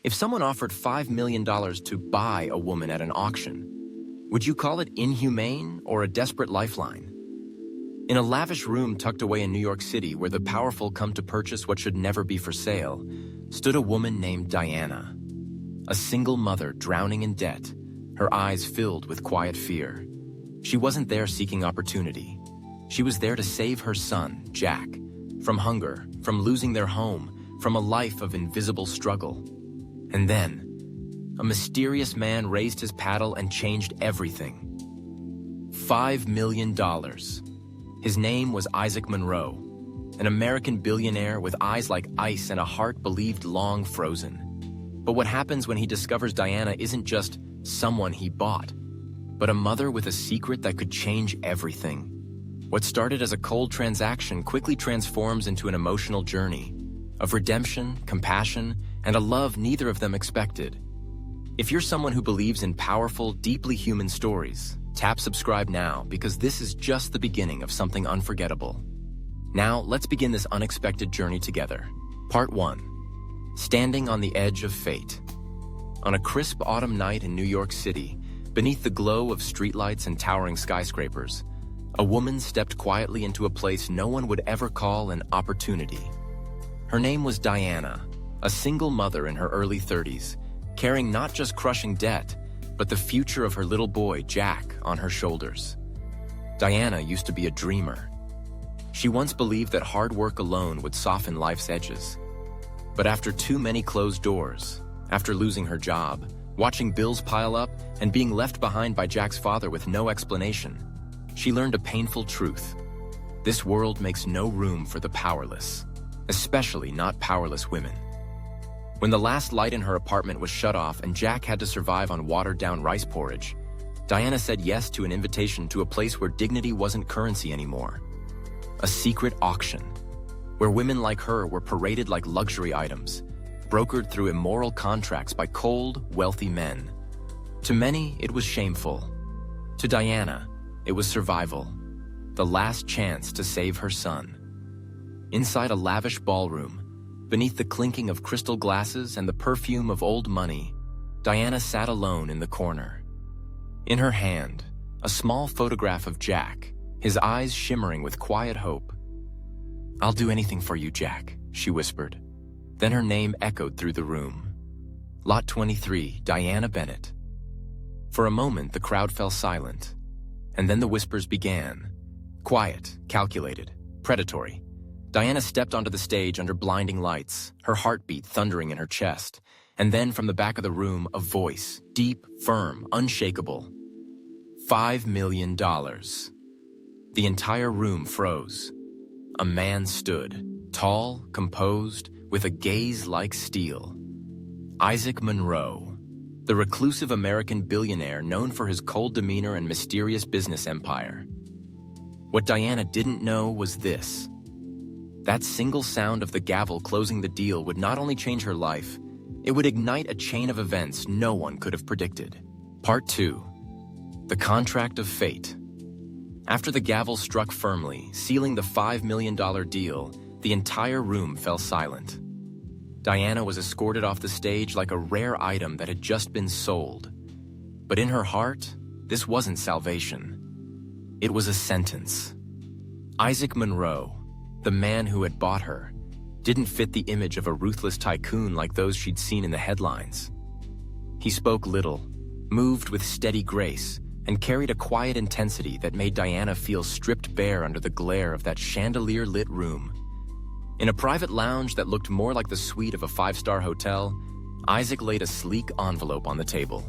If someone offered $5 million to buy a woman at an auction, would you call it inhumane or a desperate lifeline? In a lavish room tucked away in New York City where the powerful come to purchase what should never be for sale, stood a woman named Diana, a single mother drowning in debt, her eyes filled with quiet fear. She wasn't there seeking opportunity. She was there to save her son, Jack, from hunger, from losing their home, from a life of invisible struggle. And then, a mysterious man raised his paddle and changed everything. $5 million. His name was Isaac Monroe, an American billionaire with eyes like ice and a heart believed long frozen. But what happens when he discovers Diana isn't just someone he bought, but a mother with a secret that could change everything. What started as a cold transaction quickly transforms into an emotional journey of redemption, compassion, and a love neither of them expected. If you're someone who believes in powerful, deeply human stories, tap subscribe now because this is just the beginning of something unforgettable. Now, let's begin this unexpected journey together. Part 1. Standing on the Edge of Fate. On a crisp autumn night in New York City, beneath the glow of streetlights and towering skyscrapers, a woman stepped quietly into a place no one would ever call an opportunity. Her name was Diana, a single mother in her early 30s, carrying not just crushing debt, but the future of her little boy, Jack, on her shoulders. Diana used to be a dreamer. She once believed that hard work alone would soften life's edges. But after too many closed doors, after losing her job, watching bills pile up, and being left behind by Jack's father with no explanation, she learned a painful truth. This world makes no room for the powerless, especially not powerless women. When the last light in her apartment was shut off and Jack had to survive on watered-down rice porridge, Diana said yes to an invitation to a place where dignity wasn't currency anymore. A secret auction, where women like her were paraded like luxury items, brokered through immoral contracts by cold, wealthy men. To many, it was shameful. To Diana, it was survival, the last chance to save her son. Inside a lavish ballroom, beneath the clinking of crystal glasses and the perfume of old money, Diana sat alone in the corner. In her hand, a small photograph of Jack, his eyes shimmering with quiet hope. "I'll do anything for you, Jack," she whispered. Then her name echoed through the room. Lot 23, Diana Bennett. For a moment, the crowd fell silent, and then the whispers began. Quiet, calculated, predatory. Diana stepped onto the stage under blinding lights, her heartbeat thundering in her chest, and then from the back of the room, a voice, deep, firm, unshakable. $5 million. The entire room froze. A man stood, tall, composed, with a gaze like steel. Isaac Monroe, the reclusive American billionaire known for his cold demeanor and mysterious business empire. What Diana didn't know was this. That single sound of the gavel closing the deal would not only change her life, it would ignite a chain of events no one could have predicted. Part 2. The Contract of Fate. After the gavel struck firmly, sealing the $5 million deal, the entire room fell silent. Diana was escorted off the stage like a rare item that had just been sold. But in her heart, this wasn't salvation. It was a sentence. Isaac Monroe, the man who had bought her, didn't fit the image of a ruthless tycoon like those she'd seen in the headlines. He spoke little, moved with steady grace, and carried a quiet intensity that made Diana feel stripped bare under the glare of that chandelier-lit room. In a private lounge that looked more like the suite of a five-star hotel, Isaac laid a sleek envelope on the table.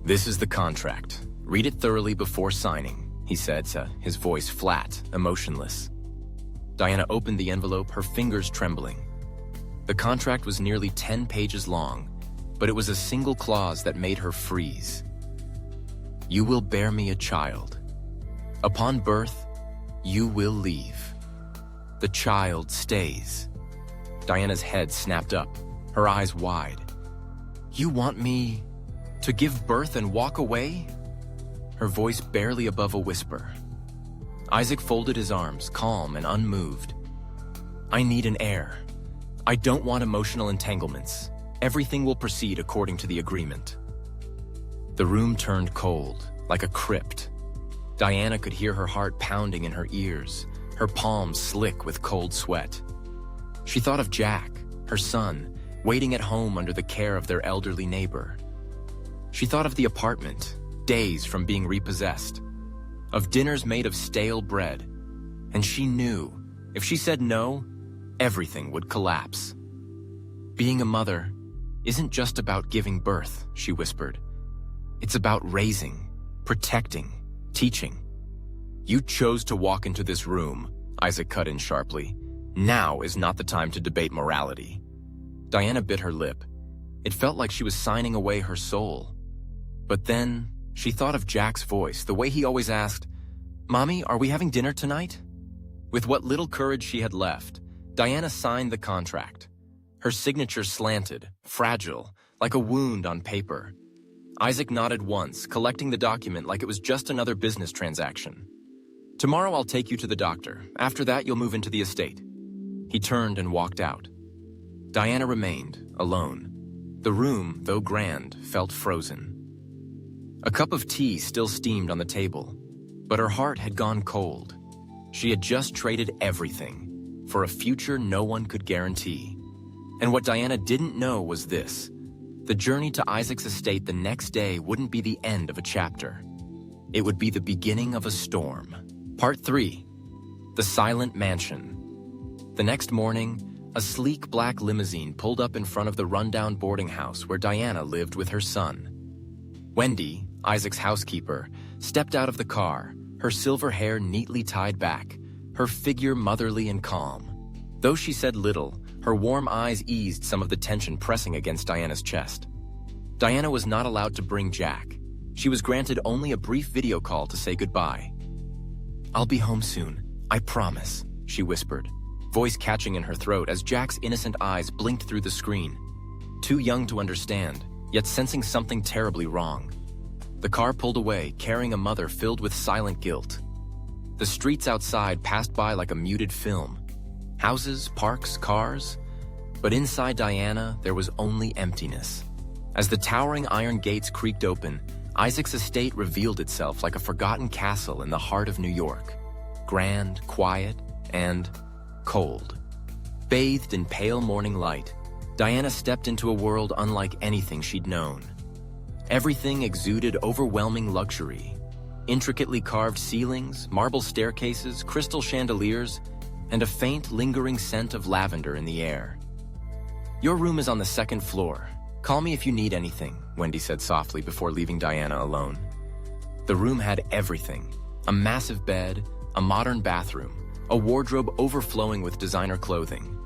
"This is the contract. Read it thoroughly before signing," he said, his voice flat, emotionless. Diana opened the envelope, her fingers trembling. The contract was nearly 10 pages long, but it was a single clause that made her freeze. "You will bear me a child. Upon birth, you will leave. The child stays." Diana's head snapped up, her eyes wide. "You want me to give birth and walk away?" Her voice barely above a whisper. Isaac folded his arms, calm and unmoved. "I need an heir. I don't want emotional entanglements. Everything will proceed according to the agreement." The room turned cold, like a crypt. Diana could hear her heart pounding in her ears, her palms slick with cold sweat. She thought of Jack, her son, waiting at home under the care of their elderly neighbor. She thought of the apartment, days from being repossessed, of dinners made of stale bread, and she knew if she said no, everything would collapse. "Being a mother isn't just about giving birth," she whispered. "It's about raising, protecting, teaching." "You chose to walk into this room," Isaac cut in sharply. "Now is not the time to debate morality." Diana bit her lip. It felt like she was signing away her soul. But then she thought of Jack's voice, the way he always asked, "Mommy, are we having dinner tonight?" With what little courage she had left, Diana signed the contract. Her signature slanted, fragile, like a wound on paper. Isaac nodded once, collecting the document like it was just another business transaction. "Tomorrow I'll take you to the doctor. After that, you'll move into the estate." He turned and walked out. Diana remained, alone. The room, though grand, felt frozen. A cup of tea still steamed on the table, but her heart had gone cold. She had just traded everything for a future no one could guarantee. And what Diana didn't know was this: the journey to Isaac's estate the next day wouldn't be the end of a chapter. It would be the beginning of a storm. Part 3. The Silent Mansion. The next morning, a sleek black limousine pulled up in front of the rundown boarding house where Diana lived with her son. Wendy, Isaac's housekeeper, stepped out of the car, her silver hair neatly tied back, her figure motherly and calm. Though she said little, her warm eyes eased some of the tension pressing against Diana's chest. Diana was not allowed to bring Jack. She was granted only a brief video call to say goodbye. "I'll be home soon, I promise," she whispered, voice catching in her throat as Jack's innocent eyes blinked through the screen. Too young to understand, yet sensing something terribly wrong. The car pulled away, carrying a mother filled with silent guilt. The streets outside passed by like a muted film. Houses, parks, cars. But inside Diana, there was only emptiness. As the towering iron gates creaked open, Isaac's estate revealed itself like a forgotten castle in the heart of New York. Grand, quiet, and cold. Bathed in pale morning light, Diana stepped into a world unlike anything she'd known. Everything exuded overwhelming luxury. Intricately carved ceilings, marble staircases, crystal chandeliers, and a faint, lingering scent of lavender in the air. "Your room is on the second floor. Call me if you need anything," Wendy said softly before leaving Diana alone. The room had everything: a massive bed, a modern bathroom, a wardrobe overflowing with designer clothing.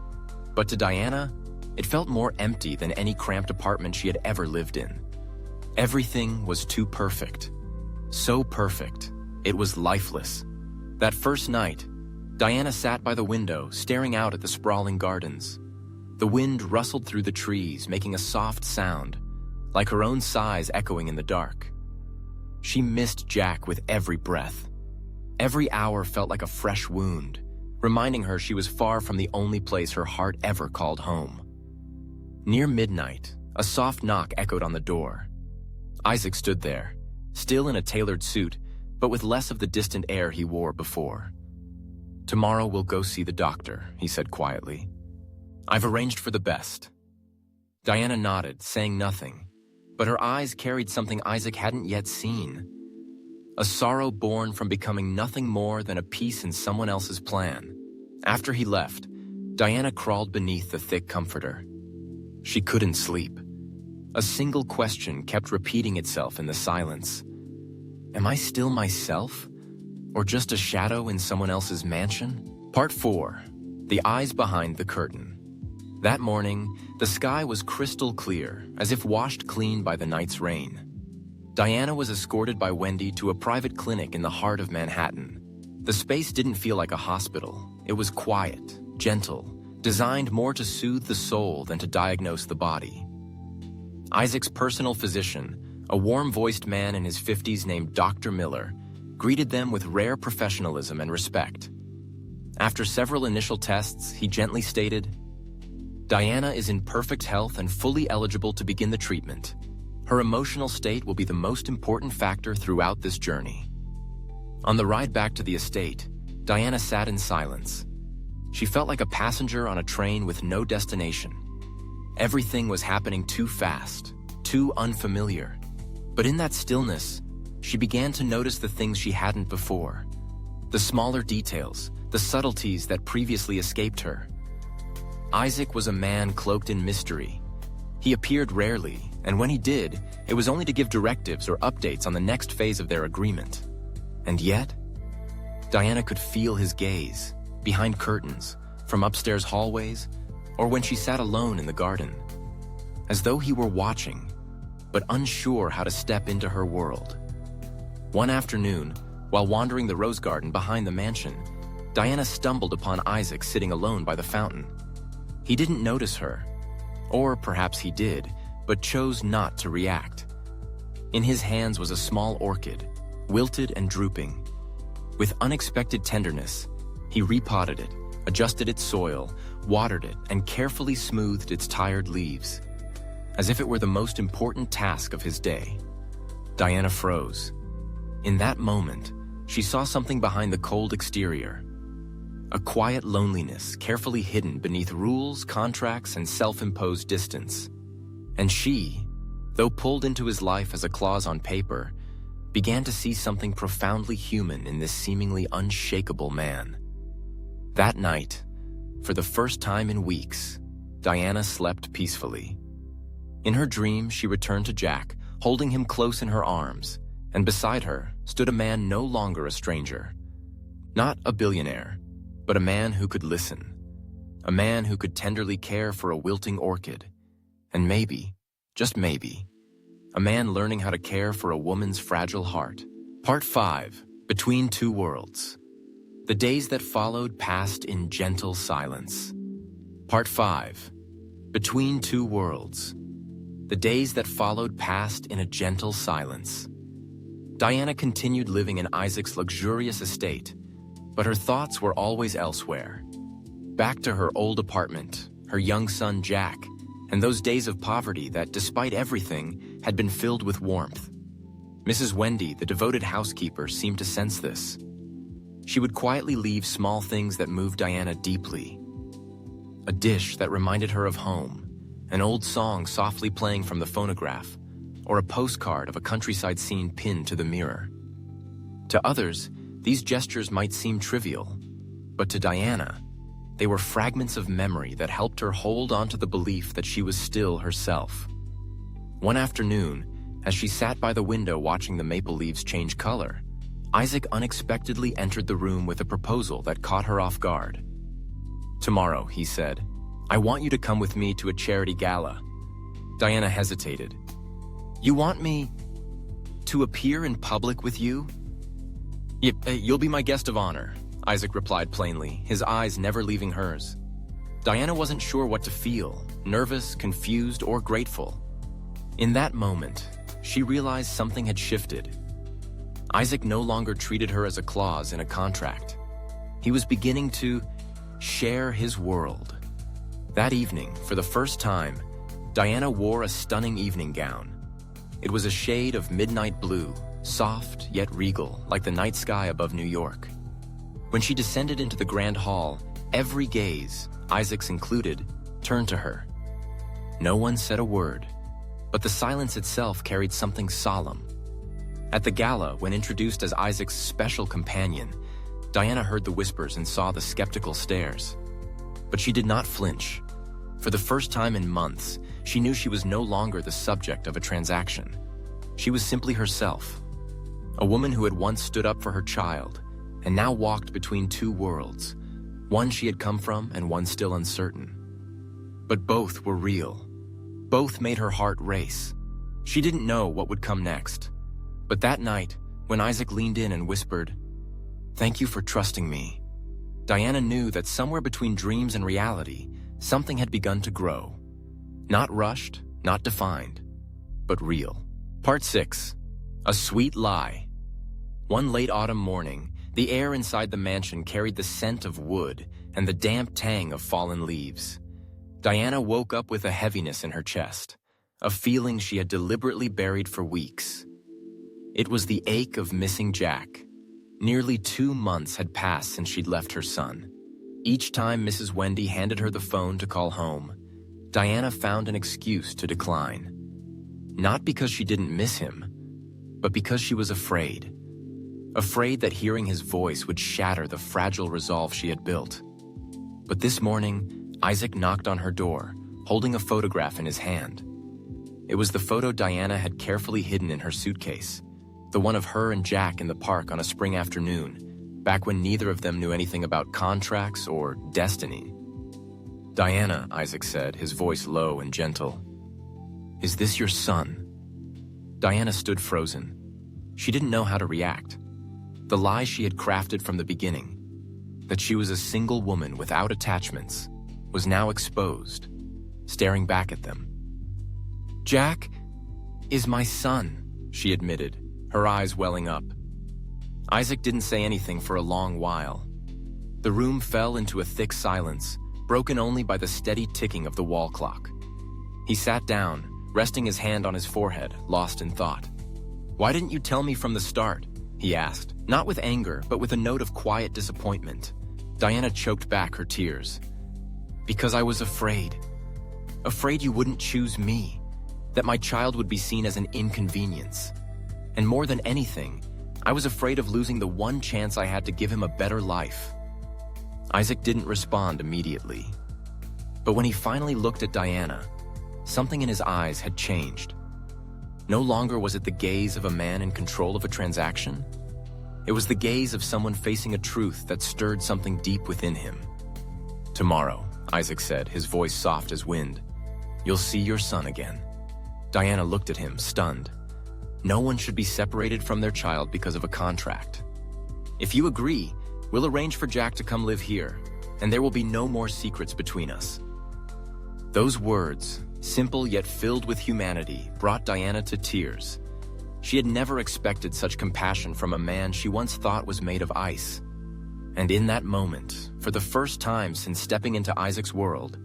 But to Diana, it felt more empty than any cramped apartment she had ever lived in. Everything was too perfect. So perfect, it was lifeless. That first night, Diana sat by the window, staring out at the sprawling gardens. The wind rustled through the trees, making a soft sound, like her own sighs echoing in the dark. She missed Jack with every breath. Every hour felt like a fresh wound, reminding her she was far from the only place her heart ever called home. Near midnight, a soft knock echoed on the door. Isaac stood there, still in a tailored suit, but with less of the distant air he wore before. "Tomorrow we'll go see the doctor," he said quietly. "I've arranged for the best." Diana nodded, saying nothing, but her eyes carried something Isaac hadn't yet seen. A sorrow born from becoming nothing more than a piece in someone else's plan. After he left, Diana crawled beneath the thick comforter. She couldn't sleep. A single question kept repeating itself in the silence. Am I still myself? Or just a shadow in someone else's mansion? Part 4. The Eyes Behind the Curtain. That morning, the sky was crystal clear, as if washed clean by the night's rain. Diana was escorted by Wendy to a private clinic in the heart of Manhattan. The space didn't feel like a hospital. It was quiet, gentle, designed more to soothe the soul than to diagnose the body. Isaac's personal physician, a warm-voiced man in his 50s named Dr. Miller, greeted them with rare professionalism and respect. After several initial tests, he gently stated, Diana is in perfect health and fully eligible to begin the treatment. Her emotional state will be the most important factor throughout this journey. On the ride back to the estate, Diana sat in silence. She felt like a passenger on a train with no destination. Everything was happening too fast, too unfamiliar. But in that stillness, she began to notice the things she hadn't before. The smaller details, the subtleties that previously escaped her. Isaac was a man cloaked in mystery. He appeared rarely, and when he did, it was only to give directives or updates on the next phase of their agreement. And yet, Diana could feel his gaze, behind curtains, from upstairs hallways, or when she sat alone in the garden, as though he were watching, but unsure how to step into her world. One afternoon, while wandering the rose garden behind the mansion, Diana stumbled upon Isaac sitting alone by the fountain. He didn't notice her, or perhaps he did, but chose not to react. In his hands was a small orchid, wilted and drooping. With unexpected tenderness, he repotted it, adjusted its soil, watered it, and carefully smoothed its tired leaves, as if it were the most important task of his day. Diana froze. In that moment, she saw something behind the cold exterior. A quiet loneliness carefully hidden beneath rules, contracts, and self-imposed distance. And she, though pulled into his life as a clause on paper, began to see something profoundly human in this seemingly unshakable man. That night, for the first time in weeks, Diana slept peacefully. In her dream, she returned to Jack, holding him close in her arms, and beside her stood a man no longer a stranger. Not a billionaire, but a man who could listen. A man who could tenderly care for a wilting orchid. And maybe, just maybe, a man learning how to care for a woman's fragile heart. Part 5. Between Two Worlds. The days that followed passed in gentle silence. Part 5. Between Two Worlds. The days that followed passed in a gentle silence. Diana continued living in Isaac's luxurious estate, but her thoughts were always elsewhere. Back to her old apartment, her young son Jack, and those days of poverty that, despite everything, had been filled with warmth. Mrs. Wendy, the devoted housekeeper, seemed to sense this. She would quietly leave small things that moved Diana deeply. A dish that reminded her of home, an old song softly playing from the phonograph, or a postcard of a countryside scene pinned to the mirror. To others, these gestures might seem trivial, but to Diana, they were fragments of memory that helped her hold on to the belief that she was still herself. One afternoon, as she sat by the window watching the maple leaves change color, Isaac unexpectedly entered the room with a proposal that caught her off guard. "Tomorrow," he said, "I want you to come with me to a charity gala." Diana hesitated. "You want me to appear in public with you?" You'll be my guest of honor," Isaac replied plainly, his eyes never leaving hers. Diana wasn't sure what to feel, nervous, confused, or grateful. In that moment, she realized something had shifted. Isaac no longer treated her as a clause in a contract. He was beginning to share his world. That evening, for the first time, Diana wore a stunning evening gown. It was a shade of midnight blue, soft yet regal, like the night sky above New York. When she descended into the grand hall, every gaze, Isaac's included, turned to her. No one said a word, but the silence itself carried something solemn. At the gala, when introduced as Isaac's special companion, Diana heard the whispers and saw the skeptical stares. But she did not flinch. For the first time in months, she knew she was no longer the subject of a transaction. She was simply herself. A woman who had once stood up for her child, and now walked between two worlds, one she had come from and one still uncertain. But both were real. Both made her heart race. She didn't know what would come next. But that night, when Isaac leaned in and whispered, "Thank you for trusting me," Diana knew that somewhere between dreams and reality, something had begun to grow. Not rushed, not defined, but real. Part 6. A Sweet Lie. One late autumn morning, the air inside the mansion carried the scent of wood and the damp tang of fallen leaves. Diana woke up with a heaviness in her chest, a feeling she had deliberately buried for weeks. It was the ache of missing Jack. Nearly 2 months had passed since she'd left her son. Each time Mrs. Wendy handed her the phone to call home, Diana found an excuse to decline. Not because she didn't miss him, but because she was afraid. Afraid that hearing his voice would shatter the fragile resolve she had built. But this morning, Isaac knocked on her door, holding a photograph in his hand. It was the photo Diana had carefully hidden in her suitcase, the one of her and Jack in the park on a spring afternoon, back when neither of them knew anything about contracts or destiny. "Diana," Isaac said, his voice low and gentle. "Is this your son?" Diana stood frozen. She didn't know how to react. The lie she had crafted from the beginning, that she was a single woman without attachments, was now exposed, staring back at them. "Jack is my son," she admitted, her eyes welling up. Isaac didn't say anything for a long while. The room fell into a thick silence, broken only by the steady ticking of the wall clock. He sat down, resting his hand on his forehead, lost in thought. "Why didn't you tell me from the start?" he asked, not with anger, but with a note of quiet disappointment. Diana choked back her tears. "Because I was afraid. Afraid you wouldn't choose me, that my child would be seen as an inconvenience. And more than anything, I was afraid of losing the one chance I had to give him a better life." Isaac didn't respond immediately. But when he finally looked at Diana, something in his eyes had changed. No longer was it the gaze of a man in control of a transaction. It was the gaze of someone facing a truth that stirred something deep within him. "Tomorrow," Isaac said, his voice soft as wind, "you'll see your son again." Diana looked at him, stunned. No one should be separated from their child because of a contract. "If you agree, we'll arrange for Jack to come live here, and there will be no more secrets between us." Those words, simple yet filled with humanity, brought Diana to tears. She had never expected such compassion from a man she once thought was made of ice. And in that moment, for the first time since stepping into Isaac's world,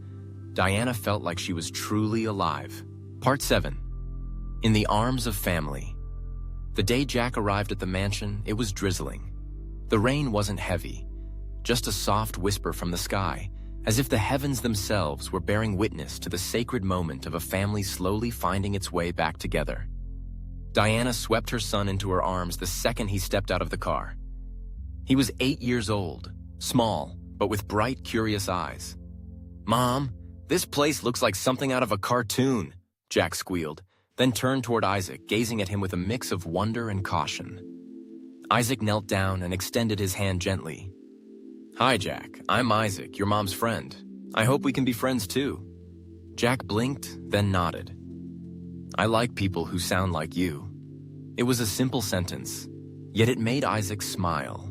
Diana felt like she was truly alive. Part 7. In the arms of family. The day Jack arrived at the mansion, it was drizzling. The rain wasn't heavy, just a soft whisper from the sky, as if the heavens themselves were bearing witness to the sacred moment of a family slowly finding its way back together. Diana swept her son into her arms the second he stepped out of the car. He was 8 years old, small, but with bright, curious eyes. "Mom, this place looks like something out of a cartoon," Jack squealed, then turned toward Isaac, gazing at him with a mix of wonder and caution. Isaac knelt down and extended his hand gently. "Hi, Jack. I'm Isaac, your mom's friend. I hope we can be friends too." Jack blinked, then nodded. "I like people who sound like you." It was a simple sentence, yet it made Isaac smile.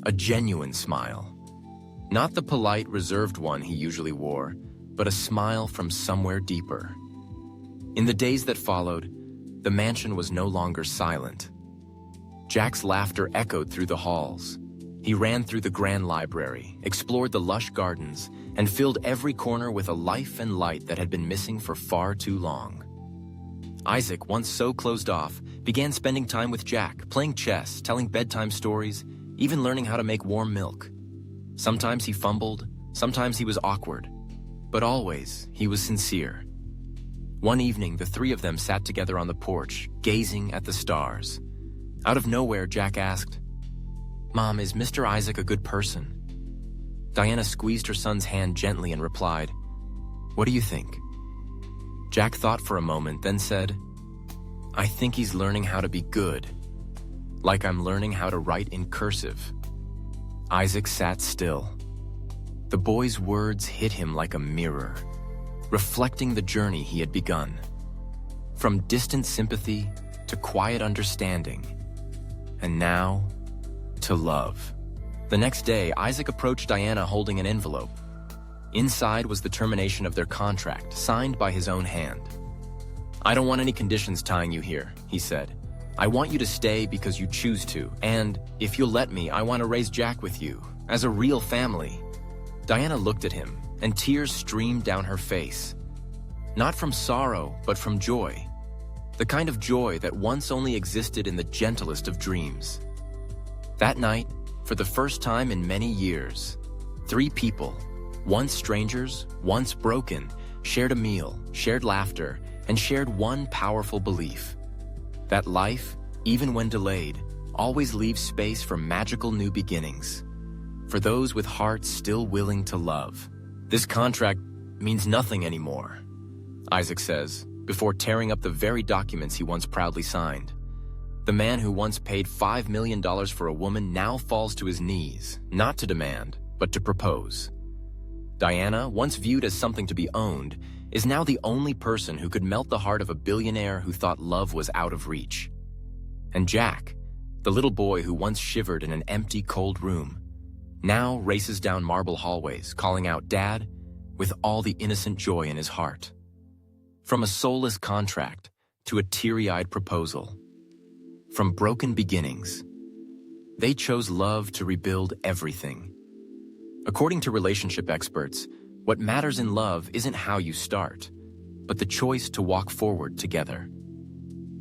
A genuine smile. Not the polite, reserved one he usually wore, but a smile from somewhere deeper. In the days that followed, the mansion was no longer silent. Jack's laughter echoed through the halls. He ran through the grand library, explored the lush gardens, and filled every corner with a life and light that had been missing for far too long. Isaac, once so closed off, began spending time with Jack, playing chess, telling bedtime stories, even learning how to make warm milk. Sometimes he fumbled, sometimes he was awkward, but always he was sincere. One evening, the three of them sat together on the porch, gazing at the stars. Out of nowhere, Jack asked, "Mom, is Mr. Isaac a good person?" Diana squeezed her son's hand gently and replied, "What do you think?" Jack thought for a moment, then said, "I think he's learning how to be good, like I'm learning how to write in cursive." Isaac sat still. The boy's words hit him like a mirror, reflecting the journey he had begun. From distant sympathy to quiet understanding, and now to love. The next day, Isaac approached Diana holding an envelope. Inside was the termination of their contract, signed by his own hand. "I don't want any conditions tying you here," he said. "I want you to stay because you choose to, and, if you'll let me, I want to raise Jack with you, as a real family." Diana looked at him, and tears streamed down her face. Not from sorrow, but from joy. The kind of joy that once only existed in the gentlest of dreams. That night, for the first time in many years, 3 people, once strangers, once broken, shared a meal, shared laughter, and shared one powerful belief: that life, even when delayed, always leaves space for magical new beginnings. For those with hearts still willing to love. This contract means nothing anymore, Isaac says, before tearing up the very documents he once proudly signed. The man who once paid $5 million for a woman now falls to his knees, not to demand, but to propose. Diana, once viewed as something to be owned, is now the only person who could melt the heart of a billionaire who thought love was out of reach. And Jack, the little boy who once shivered in an empty, cold room, now races down marble hallways, calling out "Dad," with all the innocent joy in his heart. From a soulless contract to a teary-eyed proposal. From broken beginnings, they chose love to rebuild everything. According to relationship experts, what matters in love isn't how you start, but the choice to walk forward together.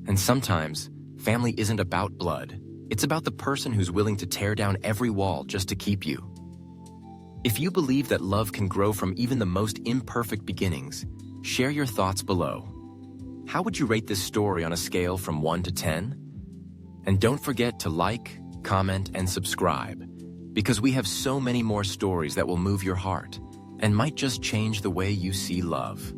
And sometimes, family isn't about blood. It's about the person who's willing to tear down every wall just to keep you. If you believe that love can grow from even the most imperfect beginnings, share your thoughts below. How would you rate this story on a scale from 1 to 10? And don't forget to like, comment, and subscribe, because we have so many more stories that will move your heart and might just change the way you see love.